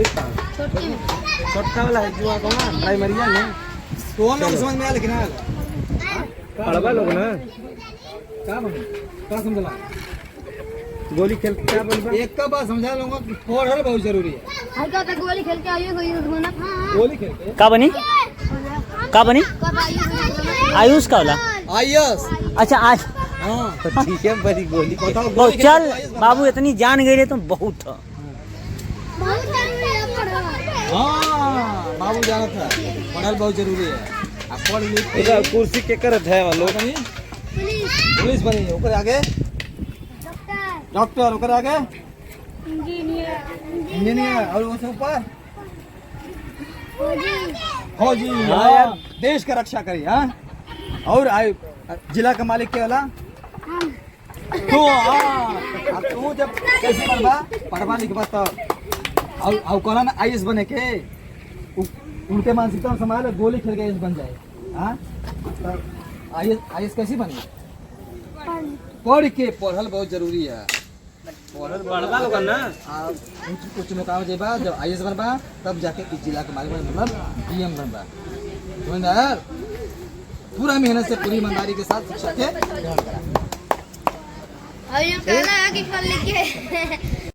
छोटका वाला है जो आको ना प्राइमरी में तो हम लोग समझ में आया लेकिन पढ़वा लोग ना क्या समझला गोली खेल क्या बोल एक का बात समझा लूंगा पढ़ल बहुत जरूरी है। हां का गोली खेल के आइए कोई बना गोली खेल के का बनी आयुष का वाला आयुष अच्छा आज हाँ ठीक है बड़ी गोली बताओ चल बाबू इतनी जान गई रे तुम बहुत हाँ बाबू जाना था पढ़ल बहुत जरूरी है अब पढ़ ली कुर्सी के करत है वालों पुलिस बनी ऊपर आगे डॉक्टर ऊपर आगे इंजीनियर और उससे ऊपर फौजी यार देश का रक्षा करी हाँ और जिला का मालिक क्या वाला तो अब तू जब कैसे पढ़वा लिखवा तो और कहना ना आईएएस बने के उनके मानसिकता में समाज गोली खेल के आईएएस बन जाए हाँ आईएएस कैसी बनी पढ़ के पढ़ल बहुत जरूरी है पढ़ल बढ़वा लोग ना कुछ मुकाम जेबा जब आईएएस बनबा तब जाके इस जिला के मालिक मतलब डीएम बनबा समझदार पूरा मेहनत से पूरी ईमानदारी के साथ शिक्षा के ग्रहण करा। और ये कहना है कि कल लिखे